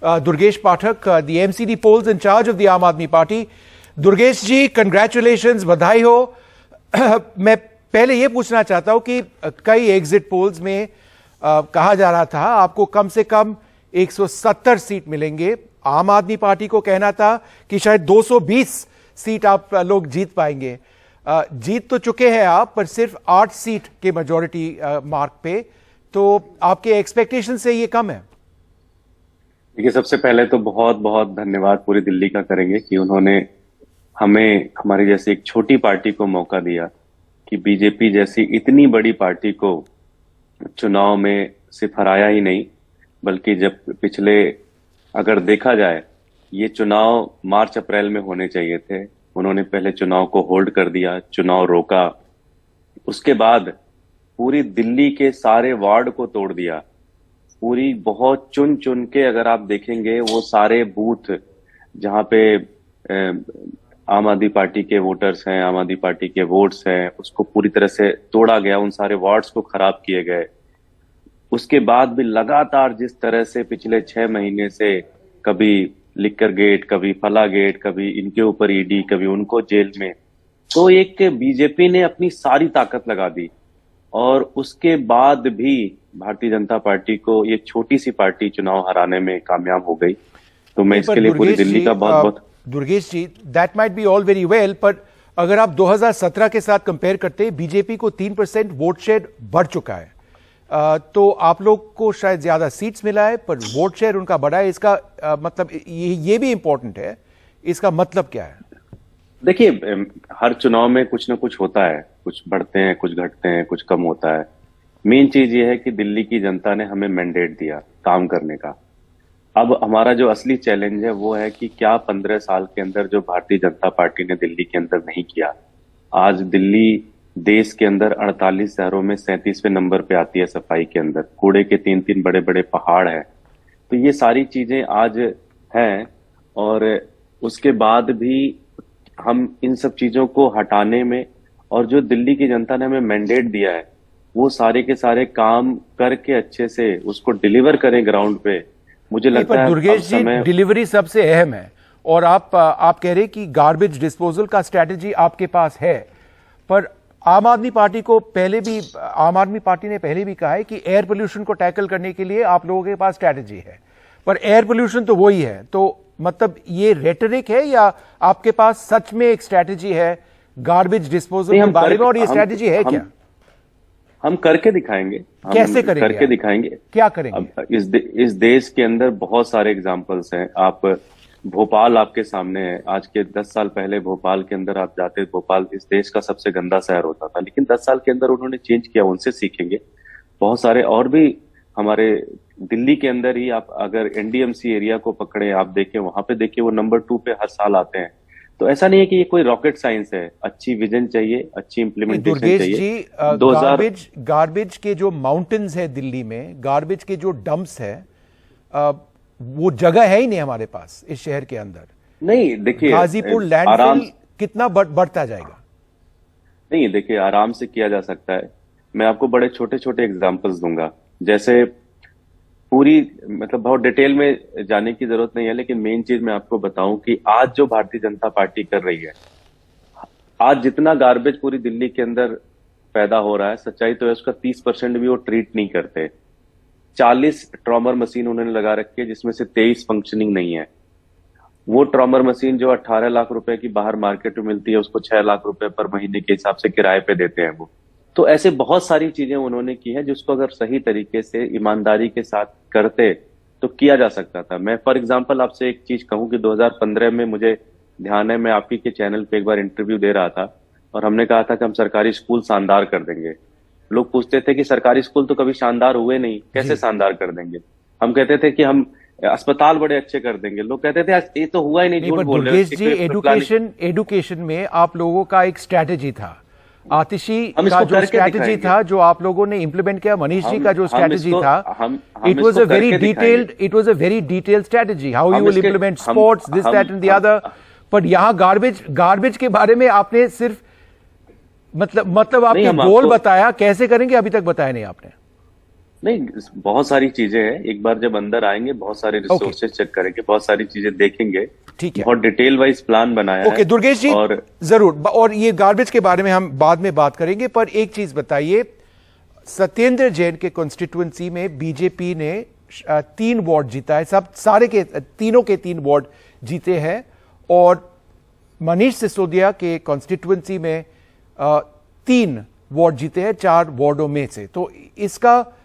Durgesh Pathak, the MCD polls in charge of the Aam Aadmi Party. Durgesh ji, congratulations, बधाई हो। मैं पहले ये पूछना चाहता हूं कि कई एग्जिट पोल्स में कहा जा रहा था आपको कम से कम 170 सीट मिलेंगे। आम आदमी पार्टी को कहना था कि शायद 220 सीट आप लोग जीत पाएंगे। जीत तो चुके हैं आप, पर सिर्फ 8 सीट के मेजॉरिटी मार्क पे, तो आपके एक्सपेक्टेशन से ये कम है। देखिए, सबसे पहले तो बहुत बहुत धन्यवाद पूरी दिल्ली का करेंगे कि उन्होंने हमें, हमारी जैसी एक छोटी पार्टी को मौका दिया कि बीजेपी जैसी इतनी बड़ी पार्टी को चुनाव में सिर्फ हराया ही नहीं, बल्कि जब पिछले, अगर देखा जाए, ये चुनाव मार्च अप्रैल में होने चाहिए थे, उन्होंने पहले चुनाव को होल्ड कर दिया, चुनाव रोका, उसके बाद पूरी दिल्ली के सारे वार्ड को तोड़ दिया, पूरी बहुत चुन चुन के, अगर आप देखेंगे वो सारे बूथ जहां पे आम आदमी पार्टी के वोटर्स हैं, आम आदमी पार्टी के वोट्स हैं, उसको पूरी तरह से तोड़ा गया, उन सारे वार्ड्स को खराब किए गए। उसके बाद भी लगातार जिस तरह से पिछले 6 महीने से कभी लिकर गेट, कभी फला गेट, कभी इनके ऊपर ईडी, कभी उनको जेल में, तो एक बीजेपी ने अपनी सारी ताकत लगा दी और उसके बाद भी भारतीय जनता पार्टी को ये छोटी सी पार्टी चुनाव हराने में कामयाब हो गई। तो मैं इसके लिए पूरी दिल्ली का बहुत बहुत। Durgesh ji, that might be all very well, पर अगर आप 2017 के साथ कंपेयर करते हैं, बीजेपी को 3% वोट शेयर बढ़ चुका है। तो आप लोग को शायद ज्यादा सीट्स मिला है, पर वोट शेयर उनका बढ़ा है। इसका मतलब ये भी इंपॉर्टेंट है। इसका मतलब क्या है? देखिए, हर चुनाव में कुछ ना कुछ होता है, कुछ बढ़ते हैं, कुछ घटते हैं, कुछ कम होता है। मेन चीज ये है कि दिल्ली की जनता ने हमें मैंडेट दिया काम करने का। अब हमारा जो असली चैलेंज है वो है कि क्या 15 साल के अंदर जो भारतीय जनता पार्टी ने दिल्ली के अंदर नहीं किया। आज दिल्ली देश के अंदर 48 शहरों में 37वें नंबर पे आती है सफाई के अंदर, कूड़े के 3-3 बड़े बड़े पहाड़ हैं। तो ये सारी चीजें आज हैं और उसके बाद भी हम इन सब चीजों को हटाने में, और जो दिल्ली की जनता ने हमें मैंडेट दिया है वो सारे के सारे काम करके अच्छे से उसको डिलीवर करें ग्राउंड पे। मुझे लगता है दुर्गेश जी, डिलीवरी सबसे अहम है। और आप कह रहे कि गार्बेज डिस्पोजल का स्ट्रैटेजी आपके पास है, पर आम आदमी पार्टी ने पहले भी कहा है कि एयर पोल्यूशन को टैकल करने के लिए आप लोगों के पास स्ट्रैटेजी है, पर एयर पोल्यूशन तो वही है। तो मतलब ये रेटरिक है या आपके पास सच में एक स्ट्रैटेजी है गार्बेज डिस्पोजल के बारे में, और ये स्ट्रैटेजी है क्या? हम करके दिखाएंगे। कैसे करेंगे? करके दिखाएंगे। क्या करेंगे? इस देश के अंदर बहुत सारे एग्जाम्पल्स हैं। आप भोपाल आपके सामने है। आज के 10 साल पहले भोपाल के अंदर आप जाते, भोपाल इस देश का सबसे गंदा शहर होता था, लेकिन 10 साल के अंदर उन्होंने चेंज किया, उनसे सीखेंगे। बहुत सारे और भी हमारे दिल्ली के अंदर ही, आप अगर एनडीएमसी एरिया को पकड़े, आप देखें, वहां पे देखिए वो नंबर 2 पे हर साल आते हैं। तो ऐसा नहीं है कि ये कोई रॉकेट साइंस है, अच्छी विजन चाहिए, अच्छी इंप्लीमेंटेशन चाहिए। गार्बेज के जो माउंटेन्स है दिल्ली में, गार्बेज के जो डंप्स है, वो जगह है ही नहीं हमारे पास इस शहर के अंदर। नहीं, देखिए, गाजीपुर लैंडफिल कितना बढ़ता जाएगा? नहीं, देखिए, आराम से किया जा सकता है। मैं आपको बड़े छोटे छोटे एग्जांपल्स दूंगा। जैसे पूरी, मतलब बहुत डिटेल में जाने की जरूरत नहीं है, लेकिन मेन चीज मैं आपको बताऊं कि आज जो भारतीय जनता पार्टी कर रही है, आज जितना गार्बेज पूरी दिल्ली के अंदर पैदा हो रहा है, सच्चाई तो है उसका 30% भी वो ट्रीट नहीं करते। 40 ट्रॉमर मशीन उन्होंने लगा रखी है, जिसमें से 23 फंक्शनिंग नहीं है। वो ट्रॉमर मशीन जो 18 लाख रुपए की बाहर मार्केट में मिलती है, उसको 6 लाख रुपए पर महीने के हिसाब से किराए पे देते हैं वो। तो ऐसे बहुत सारी चीजें उन्होंने की है, जिसको अगर सही तरीके से ईमानदारी के साथ करते तो किया जा सकता था। मैं फॉर एग्जांपल आपसे एक चीज कहूं कि 2015 में मुझे ध्यान है, मैं आप ही के चैनल पे एक बार इंटरव्यू दे रहा था और हमने कहा था कि हम सरकारी स्कूल शानदार कर देंगे। लोग पूछते थे कि सरकारी स्कूल तो कभी शानदार हुए नहीं, कैसे शानदार कर देंगे? हम कहते थे कि हम अस्पताल बड़े अच्छे कर देंगे। लोग कहते थे ये तो हुआ ही नहीं, झूठ बोल रहे हो। एडुकेशन में आप लोगों का एक स्ट्रैटेजी था, आतिशी का जो स्ट्रैटेजी था, जो आप लोगों ने इंप्लीमेंट किया, मनीष जी का जो स्ट्रैटेजी था, it was a very detailed strategy, how you will implement sports, this that and the other. पर यहाँ गार्बेज के बारे में आपने सिर्फ मतलब आपने गोल बताया, कैसे करेंगे अभी तक बताया नहीं आपने। नहीं, बहुत सारी चीजें हैं। एक बार जब अंदर आएंगे बहुत सारे रिसोर्सेज चेक करेंगे, बहुत सारी चीजें देखेंगे। ठीक है, बहुत डिटेल वाइज प्लान बनाया ओके है। दुर्गेश जी, और जरूर, और ये गार्बेज के बारे में हम बाद में बात करेंगे, पर एक चीज बताइए, सत्येंद्र जैन के कॉन्स्टिट्यूएंसी में बीजेपी ने 3 वार्ड जीता है, सब सारे के तीनों के 3 वार्ड जीते हैं, और मनीष सिसोदिया के कॉन्स्टिट्यूएंसी में 3 वार्ड जीते हैं 4 वार्डों में से। तो इसका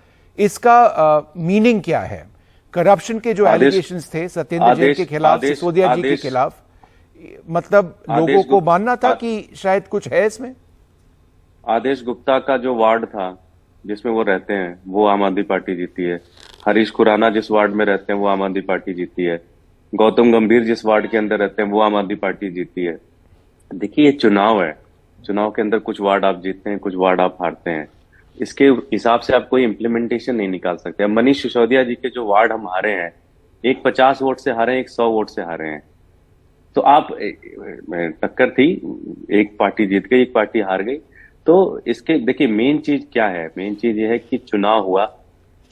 मीनिंग क्या है? करप्शन के जो एलिगेशंस थे सत्येंद्र जैन के खिलाफ, सिसोदिया जी के खिलाफ, मतलब लोगों को मानना था कि शायद कुछ है इसमें। आदेश गुप्ता का जो वार्ड था जिसमें वो रहते हैं, वो आम आदमी पार्टी जीती है। हरीश खुराना जिस वार्ड में रहते हैं वो आम आदमी पार्टी जीती है। गौतम गंभीर जिस वार्ड के अंदर रहते हैं वो आम आदमी पार्टी जीती है। देखिए, ये चुनाव है, चुनाव के अंदर कुछ वार्ड आप जीतते हैं, कुछ वार्ड आप हारते हैं। इसके हिसाब से आप कोई इम्प्लीमेंटेशन नहीं निकाल सकते। अब मनीष सिसोदिया जी के जो वार्ड हम हारे हैं, एक 50 वोट से हारे हैं, एक 100 वोट से हारे हैं। तो आप टक्कर थी, एक पार्टी जीत गई, एक पार्टी हार गई। तो इसके देखिए मेन चीज क्या है? मेन चीज ये है कि चुनाव हुआ,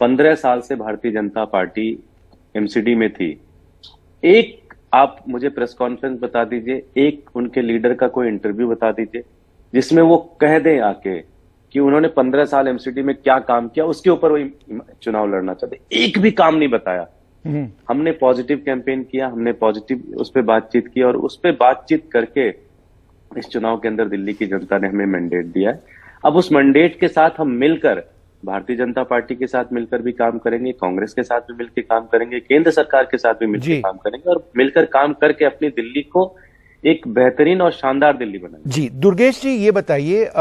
15 साल से भारतीय जनता पार्टी एमसीडी में थी। एक आप मुझे प्रेस कॉन्फ्रेंस बता दीजिए, एक उनके लीडर का कोई इंटरव्यू बता दीजिए जिसमें वो कह दें आके कि उन्होंने 15 साल एमसीडी में क्या काम किया, उसके ऊपर वो चुनाव लड़ना चाहते। एक भी काम नहीं बताया। हमने पॉजिटिव कैंपेन किया, हमने पॉजिटिव उस पर बातचीत की, और उस पर बातचीत करके इस चुनाव के अंदर दिल्ली की जनता ने हमें मैंडेट दिया है। अब उस मैंडेट के साथ हम मिलकर भारतीय जनता पार्टी के साथ मिलकर भी काम करेंगे, कांग्रेस के साथ भी मिलकर काम करेंगे, केंद्र सरकार के साथ भी मिलकर काम करेंगे, और मिलकर काम करके अपनी दिल्ली को एक बेहतरीन और शानदार दिल्ली बनाएंगे। जी दुर्गेश जी, ये बताइए,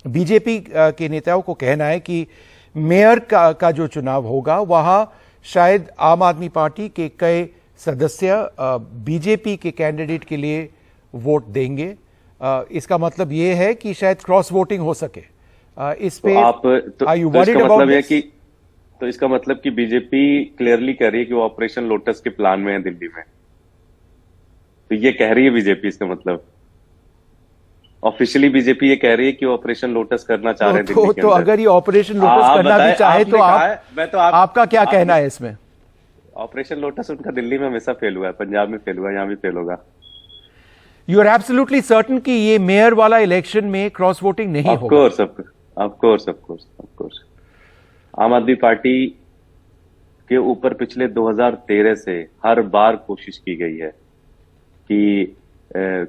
बीजेपी के नेताओं को कहना है कि मेयर का जो चुनाव होगा वहां शायद आम आदमी पार्टी के कई सदस्य बीजेपी के कैंडिडेट के लिए वोट देंगे। इसका मतलब ये है कि शायद क्रॉस वोटिंग हो सके। इस पे इसका मतलब है कि इसका मतलब कि बीजेपी क्लियरली कह रही है कि वो ऑपरेशन लोटस के प्लान में है दिल्ली में। तो ये कह रही है बीजेपी, इसका मतलब ऑफिशियली बीजेपी ये कह रही है कि वो ऑपरेशन लोटस करना चाह रहे हैं दिल्ली के तो अंदर। अगर ये ऑपरेशन लोटस करना भी चाहे तो आपका क्या कहना है इसमें? ऑपरेशन लोटस उनका दिल्ली में हमेशा फेल हुआ है, पंजाब में फेल हुआ है, यहां भी फेल होगा। यू आर एब्सोल्युटली सर्टन कि ये मेयर वाला इलेक्शन में क्रॉस वोटिंग नहीं होगा? Of course. आम आदमी पार्टी के ऊपर पिछले 2013 से हर बार कोशिश की गई है कि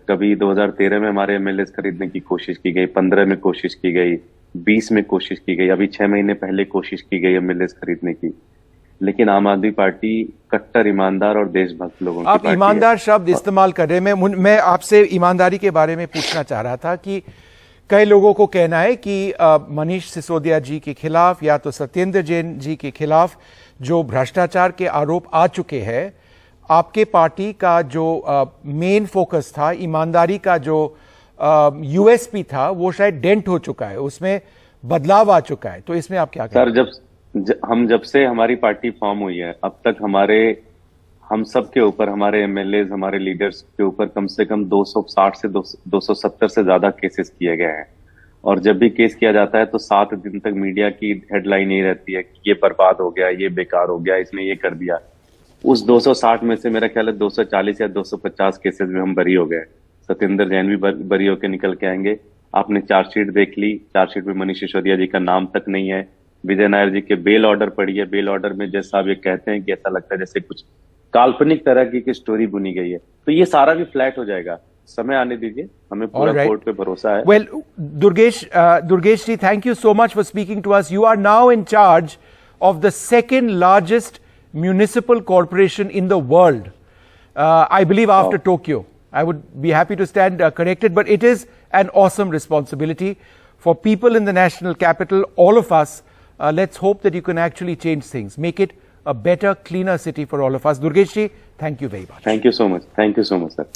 कभी 2013 में हमारे एमएलए खरीदने की कोशिश की गई, 15 में कोशिश की गई, 20 में कोशिश की गई, अभी 6 महीने पहले कोशिश की गई एमएलए खरीदने की। लेकिन आम आदमी पार्टी कट्टर ईमानदार और देशभक्त लोगों की आप ईमानदार शब्द इस्तेमाल कर रहे हैं। मैं आपसे ईमानदारी के बारे में पूछना चाह रहा था कि कई लोगों को कहना है कि मनीष सिसोदिया जी के खिलाफ या तो सत्येंद्र जैन जी के खिलाफ जो भ्रष्टाचार के आरोप आ चुके हैं, आपके पार्टी का जो मेन फोकस था, ईमानदारी का जो यूएसपी था, वो शायद डेंट हो चुका है, उसमें बदलाव आ चुका है। तो इसमें आप क्या कहें? सर, जब से हमारी पार्टी फॉर्म हुई है अब तक हम सब के ऊपर, हमारे एमएलए, हमारे लीडर्स के ऊपर कम से कम 260 से 270 से ज्यादा केसेस किए गए हैं। और जब भी केस किया जाता है तो 7 दिन तक मीडिया की हेडलाइन यही रहती है कि ये बर्बाद हो गया, ये बेकार हो गया, इसने ये कर दिया। उस 260 में से मेरा ख्याल है 240 या 250 केसेस में हम बरी हो गए। सत्येंद्र जैन भी बरी होकर निकल के आएंगे। आपने चार्जशीट देख ली, चार्जशीट में मनीष सिसोदिया जी का नाम तक नहीं है। विजय नायर जी के बेल ऑर्डर पढ़िए, बेल ऑर्डर में जज साहब ये कहते हैं कि ऐसा लगता है जैसे कुछ काल्पनिक तरह की स्टोरी बुनी गई है। तो ये सारा भी फ्लैट हो जाएगा, समय आने दीजिए, हमें पूरा कोर्ट पे भरोसा है। Well, Durgesh ji, thank you so much for speaking to us. You are now in charge of the second largest municipal corporation in the world, I believe after Tokyo. I would be happy to stand corrected, but it is an awesome responsibility for people in the national capital, all of us. Let's hope that you can actually change things, make it a better, cleaner city for all of us. Durgesh ji, thank you very much. Thank you so much, sir.